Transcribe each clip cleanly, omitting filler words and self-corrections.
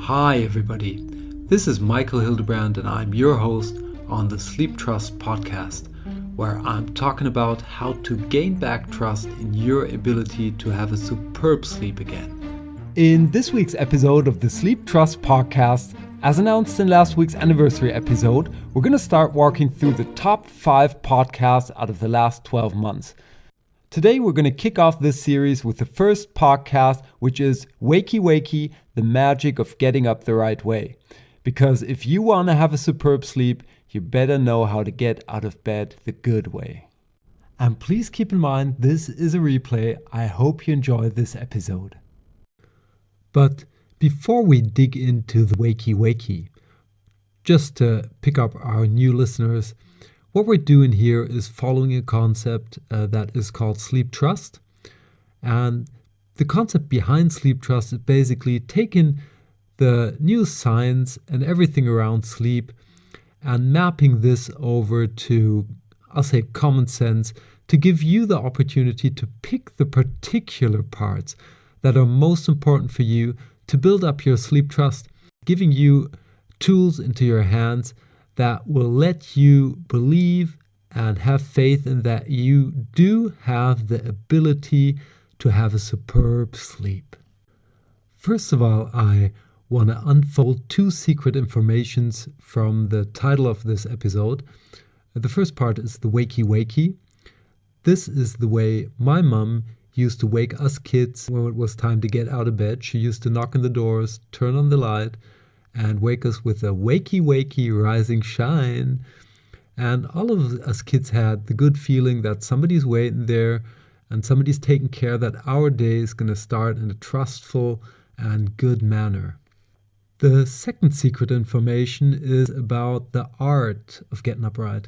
Hi everybody, this is Michael Hildebrandt and I'm your host on the Sleeptrust podcast, where I'm talking about how to gain back trust in your ability to have a superb sleep again. In this week's episode of the Sleeptrust podcast, as announced in last week's anniversary episode, we're going to start walking through the top 5 podcasts out of the last 12 months. Today we're going to kick off this series with the first podcast, which is Wakey, the magic of getting up the right way. Because if you want to have a superb sleep, you better know how to get out of bed the good way. And please keep in mind, this is a replay. I hope you enjoy this episode. But before we dig into the Wakey, just to pick up our new listeners, what we're doing here is following a concept that is called Sleeptrust. And the concept behind Sleeptrust is basically taking the new science and everything around sleep and mapping this over to, I'll say, common sense to give you the opportunity to pick the particular parts that are most important for you to build up your sleep trust, giving you tools into your hands that will let you believe and have faith in that you do have the ability to have a superb sleep. First of all, I want to unfold 2 secret informations from the title of this episode. The first part is the Wakey. This is the way my mom used to wake us kids when it was time to get out of bed. She used to knock on the doors, turn on the light, and wake us with a wakey, rising shine. And all of us kids had the good feeling that somebody's waiting there and somebody's taking care that our day is going to start in a trustful and good manner. The second secret information is about the art of getting up right.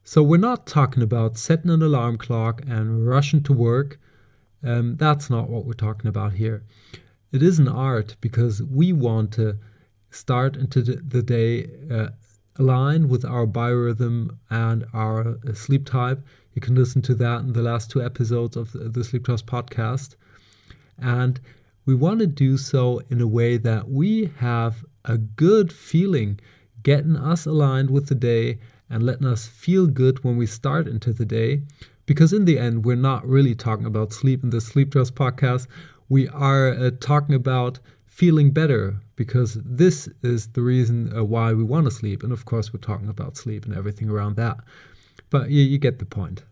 So we're not talking about setting an alarm clock and rushing to work. That's not what we're talking about here. It is an art because we want to start into the day aligned with our biorhythm and our sleep type. You can listen to that in the last 2 episodes of the Sleeptrust podcast. And we want to do so in a way that we have a good feeling, getting us aligned with the day and letting us feel good when we start into the day. Because in the end, we're not really talking about sleep in the Sleeptrust podcast. We are talking about feeling better, because this is the reason why we want to sleep. And of course, we're talking about sleep and everything around that. But you get the point.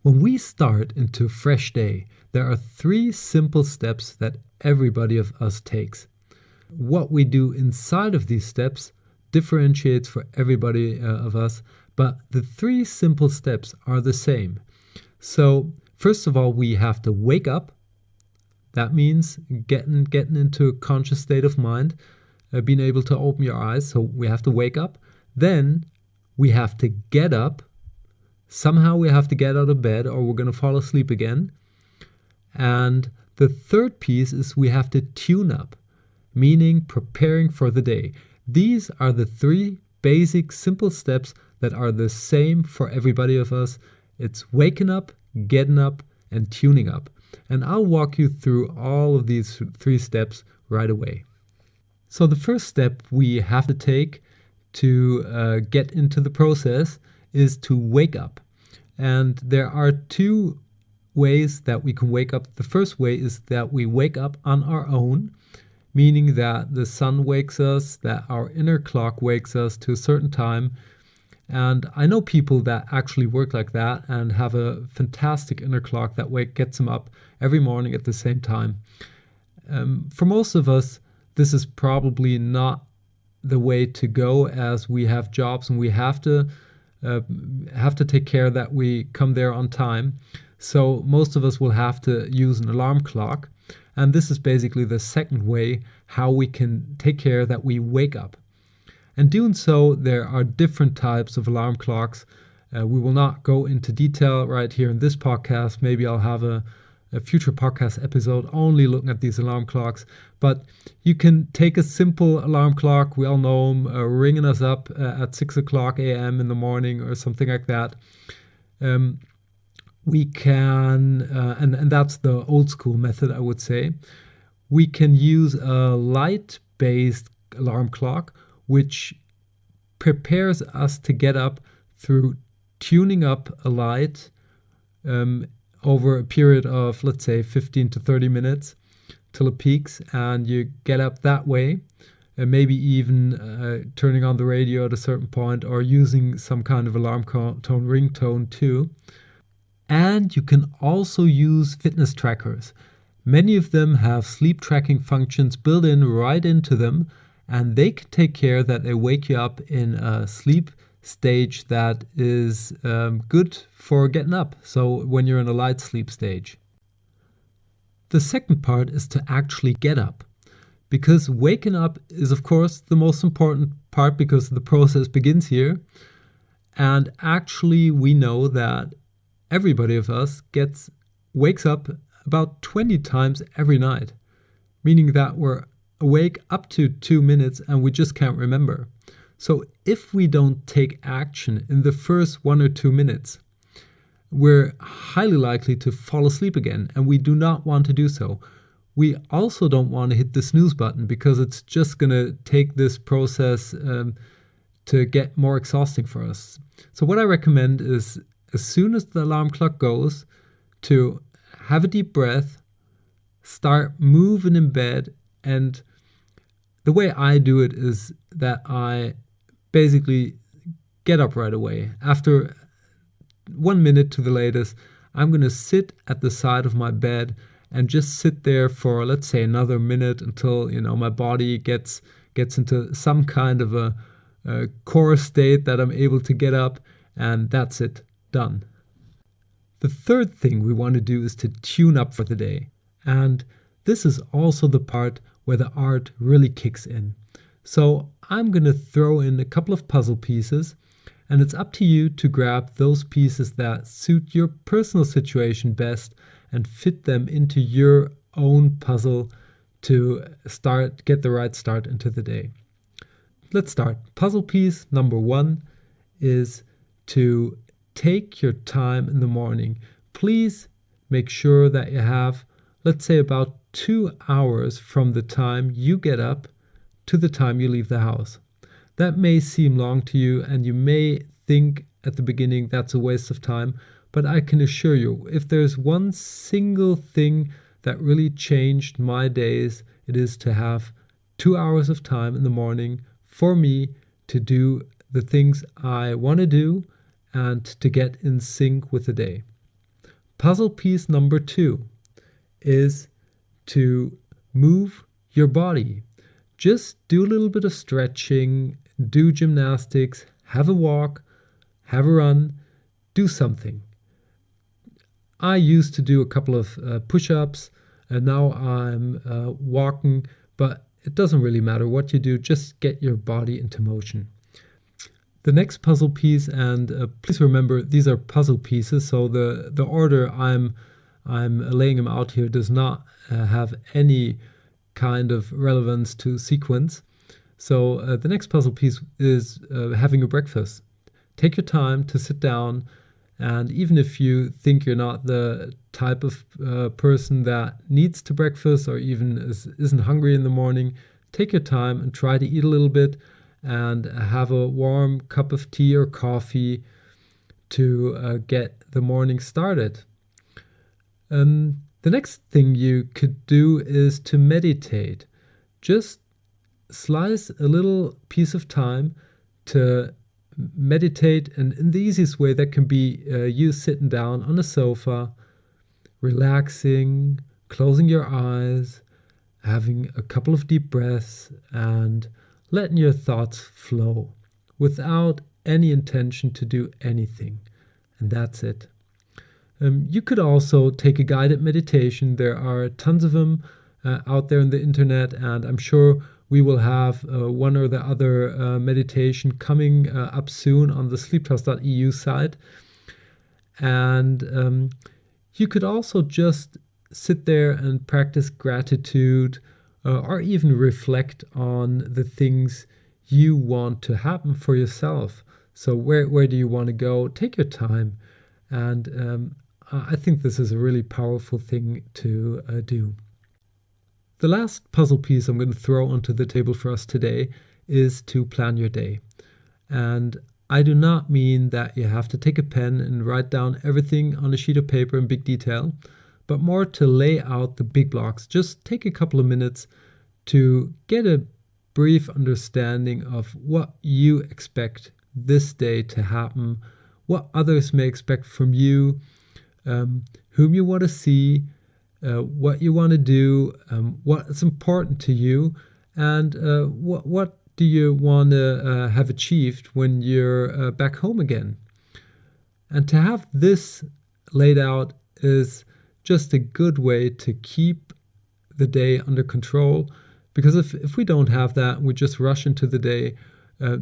When we start into a fresh day, there are 3 simple steps that everybody of us takes. What we do inside of these steps differentiates for everybody of us, but the 3 simple steps are the same. So first of all, we have to wake up. That means getting into a conscious state of mind, being able to open your eyes. So we have to wake up. Then we have to get up. Somehow we have to get out of bed or we're going to fall asleep again. And the third piece is we have to tune up, meaning preparing for the day. These are the 3 basic, simple steps that are the same for everybody of us. It's waking up, getting up, and tuning up. And I'll walk you through all of these 3 steps right away. So the first step we have to take to get into the process is to wake up. And there are 2 ways that we can wake up. The first way is that we wake up on our own, meaning that the sun wakes us, that our inner clock wakes us to a certain time. And I know people that actually work like that and have a fantastic inner clock that gets them up every morning at the same time. For most of us, this is probably not the way to go, as we have jobs and we have to take care that we come there on time. So most of us will have to use an alarm clock. And this is basically the second way how we can take care that we wake up. And doing so, there are different types of alarm clocks. We will not go into detail right here in this podcast. Maybe I'll have a future podcast episode only looking at these alarm clocks. But you can take a simple alarm clock. We all know them, ringing us up at 6 o'clock a.m. in the morning or something like that. we can, and that's the old school method, I would say, we can use a light-based alarm clock, which prepares us to get up through tuning up a light over a period of, let's say, 15 to 30 minutes till it peaks, and you get up that way, and maybe even turning on the radio at a certain point or using some kind of alarm tone ringtone too. And you can also use fitness trackers. Many of them have sleep tracking functions built in right into them, and they can take care that they wake you up in a sleep stage that is good for getting up, so when you're in a light sleep stage. The second part is to actually get up, because waking up is of course the most important part because the process begins here, and actually we know that everybody of us wakes up about 20 times every night, meaning that we're awake up to 2 minutes and we just can't remember. So if we don't take action in the first 1 or 2 minutes, we're highly likely to fall asleep again, and we do not want to do so. We also don't want to hit the snooze button because it's just going to take this process to get more exhausting for us. So what I recommend is, as soon as the alarm clock goes, to have a deep breath, start moving in bed. And the way I do it is that I basically get up right away. After 1 minute to the latest, I'm going to sit at the side of my bed and just sit there for, let's say, another minute until, my body gets into some kind of a core state that I'm able to get up, and that's it. Done. The third thing we want to do is to tune up for the day. And this is also the part where the art really kicks in. So I'm going to throw in a couple of puzzle pieces, and it's up to you to grab those pieces that suit your personal situation best and fit them into your own puzzle to get the right start into the day. Let's start. Puzzle piece number 1 is to take your time in the morning. Please make sure that you have, let's say, about 2 hours from the time you get up to the time you leave the house. That may seem long to you, and you may think at the beginning that's a waste of time, but I can assure you, if there's one single thing that really changed my days, it is to have 2 hours of time in the morning for me to do the things I want to do and to get in sync with the day. Puzzle piece number 2 is to move your body. Just do a little bit of stretching, do gymnastics, have a walk, have a run, do something. I used to do a couple of push-ups, and now I'm walking, but it doesn't really matter what you do, just get your body into motion. The next puzzle piece, and please remember these are puzzle pieces, so the order I'm laying them out here does not have any kind of relevance to sequence. So the next puzzle piece is having a breakfast. Take your time to sit down, and even if you think you're not the type of person that needs to breakfast or even isn't hungry in the morning, take your time and try to eat a little bit and have a warm cup of tea or coffee to get the morning started. The next thing you could do is to meditate. Just slice a little piece of time to meditate, and in the easiest way that can be you sitting down on a sofa, relaxing, closing your eyes, having a couple of deep breaths, and letting your thoughts flow without any intention to do anything. And that's it. You could also take a guided meditation. There are tons of them out there on the internet, and I'm sure we will have one or the other meditation coming up soon on the sleeptrust.eu site. And you could also just sit there and practice gratitude or even reflect on the things you want to happen for yourself. So where do you want to go? Take your time. And I think this is a really powerful thing to do. The last puzzle piece I'm going to throw onto the table for us today is to plan your day. And I do not mean that you have to take a pen and write down everything on a sheet of paper in big detail, but more to lay out the big blocks. Just take a couple of minutes to get a brief understanding of what you expect this day to happen, what others may expect from you, whom you want to see, what you want to do, what's important to you, and what do you want to have achieved when you're back home again. And to have this laid out is just a good way to keep the day under control, because if we don't have that, we just rush into the day,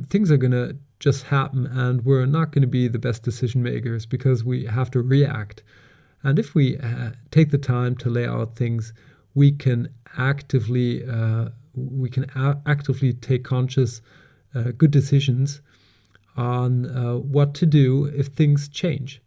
things are going to just happen and we're not going to be the best decision makers because we have to react. And if we take the time to lay out things, we can actively take conscious, good decisions on what to do if things change.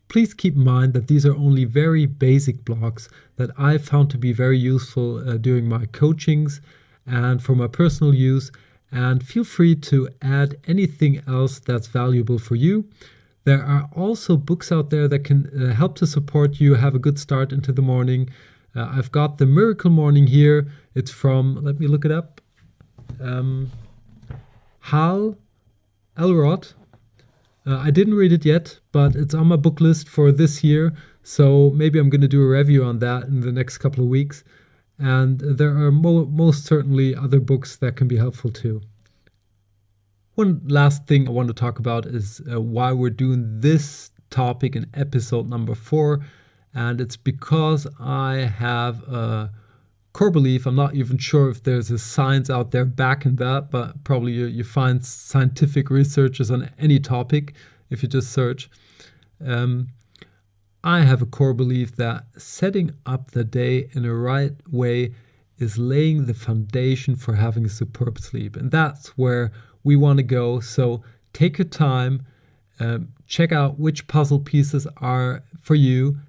Please keep in mind that these are only very basic blocks that I found to be very useful during my coachings and for my personal use. And feel free to add anything else that's valuable for you. There are also books out there that can help to support you have a good start into the morning. I've got The Miracle Morning here. It's from, let me look it up, Hal Elrod. I didn't read it yet, but it's on my book list for this year. So maybe I'm going to do a review on that in the next couple of weeks. And there are most certainly other books that can be helpful too. One last thing I want to talk about is why we're doing this topic in episode number 4. And it's because I have a core belief. I'm not even sure if there's a science out there backing that, but probably you find scientific researches on any topic if you just search. I have a core belief that setting up the day in a right way is laying the foundation for having a superb sleep. And that's where we want to go. So take your time, check out which puzzle pieces are for you,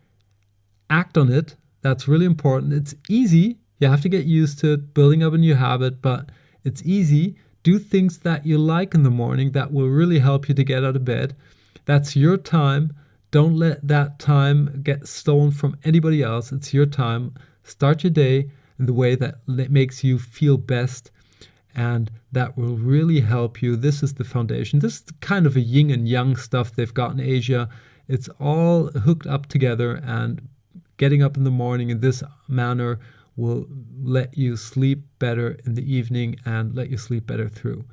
act on it. That's really important. It's easy. You have to get used to it, building up a new habit, but it's easy. Do things that you like in the morning that will really help you to get out of bed. That's your time. Don't let that time get stolen from anybody else. It's your time. Start your day in the way that makes you feel best, and that will really help you. This is the foundation. This is kind of a yin and yang stuff they've got in Asia. It's all hooked up together, and getting up in the morning in this manner will let you sleep better in the evening and let you sleep better through.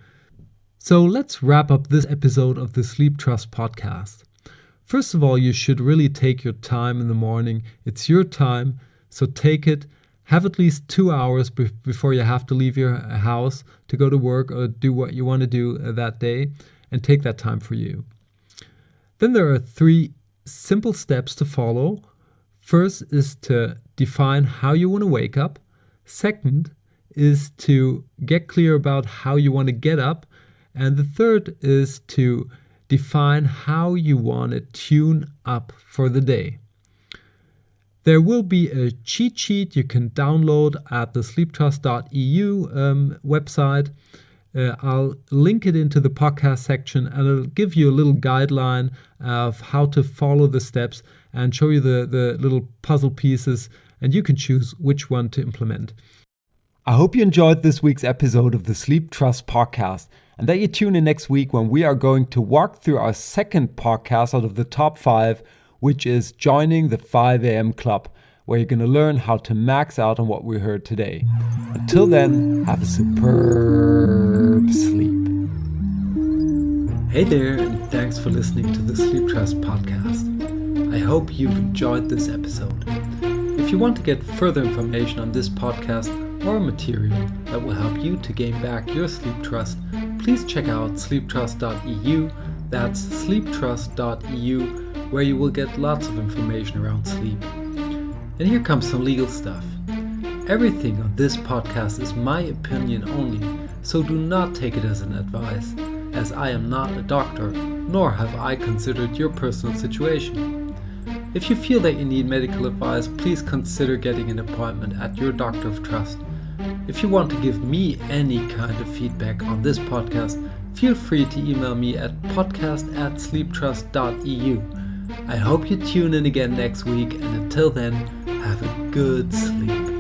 So let's wrap up this episode of the Sleeptrust podcast. First of all, you should really take your time in the morning. It's your time, so take it. Have at least 2 hours before you have to leave your house to go to work or do what you want to do that day, and take that time for you. Then there are 3 simple steps to follow. First is to define how you want to wake up. Second is to get clear about how you want to get up. And the third is to define how you want to tune up for the day. There will be a cheat sheet you can download at the sleeptrust.eu website. I'll link it into the podcast section, and it'll give you a little guideline of how to follow the steps and show you the little puzzle pieces, and you can choose which one to implement. I hope you enjoyed this week's episode of the Sleeptrust podcast, and that you tune in next week when we are going to walk through our second podcast out of the top 5, which is joining the 5 a.m. club, where you're going to learn how to max out on what we heard today. Until then, have a superb sleep. Hey there, and thanks for listening to the Sleeptrust podcast. I hope you've enjoyed this episode. If you want to get further information on this podcast or material that will help you to gain back your sleep trust, please check out sleeptrust.eu. That's sleeptrust.eu, where you will get lots of information around sleep. And here comes some legal stuff. Everything on this podcast is my opinion only, so do not take it as an advice, as I am not a doctor, nor have I considered your personal situation. If you feel that you need medical advice, please consider getting an appointment at your doctor of trust. If you want to give me any kind of feedback on this podcast, feel free to email me at podcast@sleeptrust.eu. I hope you tune in again next week, and until then, have a good sleep.